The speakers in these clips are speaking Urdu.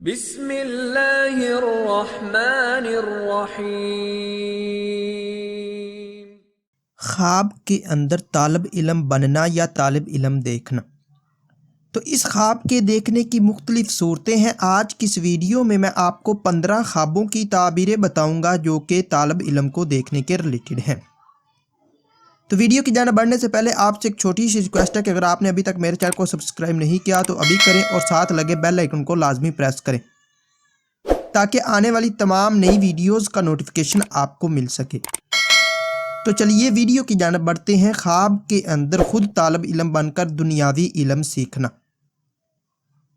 بسم اللہ الرحمن الرحیم۔ خواب کے اندر طالب علم بننا یا طالب علم دیکھنا۔ تو اس خواب کے دیکھنے کی مختلف صورتیں ہیں۔ آج کی اس ویڈیو میں آپ کو 15 خوابوں کی تعبیریں بتاؤں گا جو کہ طالب علم کو دیکھنے کے ریلیٹڈ ہیں۔ تو ویڈیو کی جانب بڑھنے سے پہلے آپ سے ایک چھوٹی سی ریکویسٹ ہے کہ اگر آپ نے ابھی تک میرے چینل کو سبسکرائب نہیں کیا تو ابھی کریں اور ساتھ لگے بیل آئیکن کو لازمی پریس کریں تاکہ آنے والی تمام نئی ویڈیوز کا نوٹیفیکیشن آپ کو مل سکے۔ تو چلیے ویڈیو کی جانب بڑھتے ہیں۔ خواب کے اندر خود طالب علم بن کر دنیاوی علم سیکھنا۔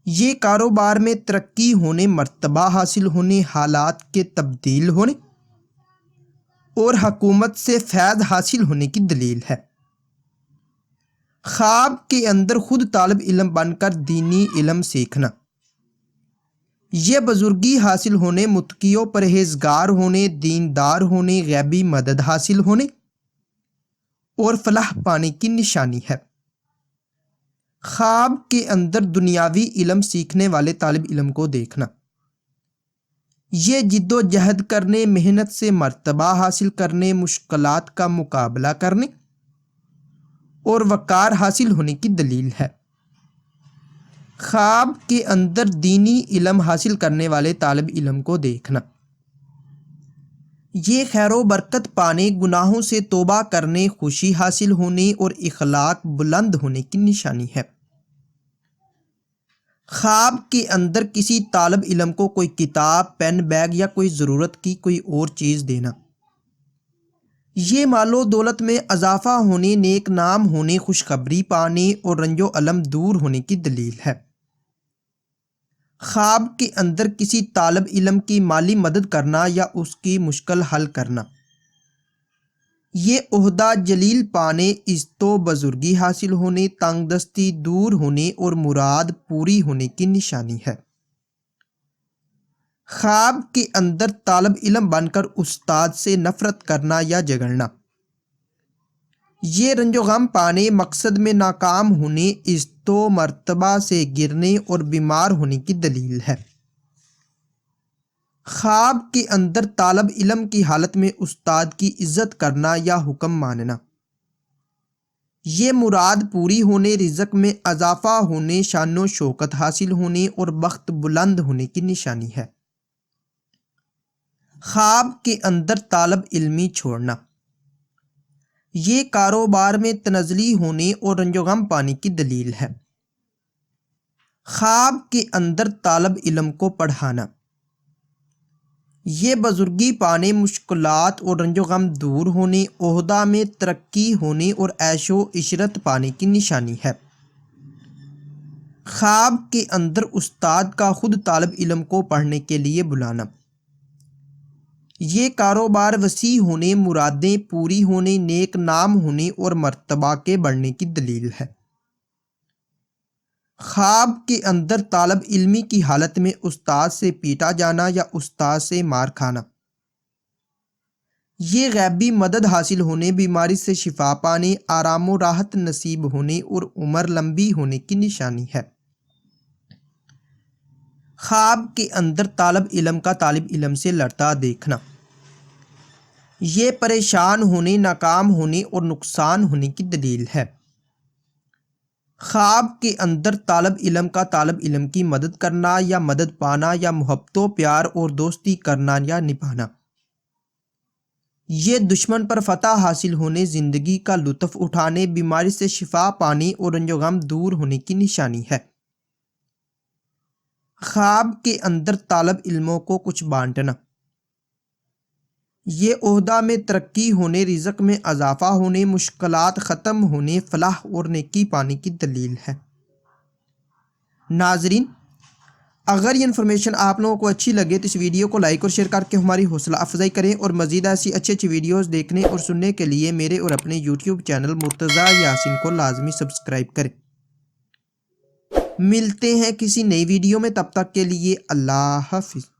یہ کاروبار میں ترقی ہونے، مرتبہ حاصل ہونے، حالات کے تبدیل ہونے اور حکومت سے فیض حاصل ہونے کی دلیل ہے۔ خواب کے اندر خود طالب علم بن کر دینی علم سیکھنا۔ یہ بزرگی حاصل ہونے، متقی و پرہیزگار ہونے، دیندار ہونے، غیبی مدد حاصل ہونے اور فلاح پانے کی نشانی ہے۔ خواب کے اندر دنیاوی علم سیکھنے والے طالب علم کو دیکھنا۔ یہ جد و جہد کرنے، محنت سے مرتبہ حاصل کرنے، مشکلات کا مقابلہ کرنے اور وقار حاصل ہونے کی دلیل ہے۔ خواب کے اندر دینی علم حاصل کرنے والے طالب علم کو دیکھنا۔ یہ خیر و برکت پانے، گناہوں سے توبہ کرنے، خوشی حاصل ہونے اور اخلاق بلند ہونے کی نشانی ہے۔ خواب کے اندر کسی طالب علم کو کوئی کتاب، پین، بیگ یا کوئی ضرورت کی کوئی اور چیز دینا۔ یہ مال و دولت میں اضافہ ہونے، نیک نام ہونے، خوشخبری پانے اور رنج و الم دور ہونے کی دلیل ہے۔ خواب کے اندر کسی طالب علم کی مالی مدد کرنا یا اس کی مشکل حل کرنا۔ یہ عہدہ جلیل پانے، عزت و بزرگی حاصل ہونے، تنگ دستی دور ہونے اور مراد پوری ہونے کی نشانی ہے۔ خواب کے اندر طالب علم بن کر استاد سے نفرت کرنا یا جھگڑنا۔ یہ رنج و غم پانے، مقصد میں ناکام ہونے، عزت و مرتبہ سے گرنے اور بیمار ہونے کی دلیل ہے۔ خواب کے اندر طالب علم کی حالت میں استاد کی عزت کرنا یا حکم ماننا۔ یہ مراد پوری ہونے، رزق میں اضافہ ہونے، شان و شوکت حاصل ہونے اور بخت بلند ہونے کی نشانی ہے۔ خواب کے اندر طالب علمی چھوڑنا۔ یہ کاروبار میں تنزلی ہونے اور رنج و غم پانے کی دلیل ہے۔ خواب کے اندر طالب علم کو پڑھانا۔ یہ بزرگی پانے، مشکلات اور رنج و غم دور ہونے، عہدہ میں ترقی ہونے اور عیش و عشرت پانے کی نشانی ہے۔ خواب کے اندر استاد کا خود طالب علم کو پڑھنے کے لیے بلانا۔ یہ کاروبار وسیع ہونے، مرادیں پوری ہونے، نیک نام ہونے اور مرتبہ کے بڑھنے کی دلیل ہے۔ خواب کے اندر طالب علمی کی حالت میں استاد سے پیٹا جانا یا استاد سے مار کھانا۔ یہ غیبی مدد حاصل ہونے، بیماری سے شفا پانے، آرام و راحت نصیب ہونے اور عمر لمبی ہونے کی نشانی ہے۔ خواب کے اندر طالب علم کا طالب علم سے لڑتا دیکھنا۔ یہ پریشان ہونے، ناکام ہونے اور نقصان ہونے کی دلیل ہے۔ خواب کے اندر طالب علم کا طالب علم کی مدد کرنا یا مدد پانا یا محبت و پیار اور دوستی کرنا یا نبھانا۔ یہ دشمن پر فتح حاصل ہونے، زندگی کا لطف اٹھانے، بیماری سے شفا پانے اور رنج و غم دور ہونے کی نشانی ہے۔ خواب کے اندر طالب علموں کو کچھ بانٹنا۔ یہ عہدہ میں ترقی ہونے، رزق میں اضافہ ہونے، مشکلات ختم ہونے، فلاح اور نیکی پانے کی دلیل ہے۔ ناظرین، اگر یہ انفارمیشن آپ لوگوں کو اچھی لگے تو اس ویڈیو کو لائک اور شیئر کر کے ہماری حوصلہ افزائی کریں اور مزید ایسی اچھی ویڈیوز دیکھنے اور سننے کے لیے میرے اور اپنے یوٹیوب چینل مرتضیٰ یاسین کو لازمی سبسکرائب کریں۔ ملتے ہیں کسی نئی ویڈیو میں، تب تک کے لیے اللہ حافظ۔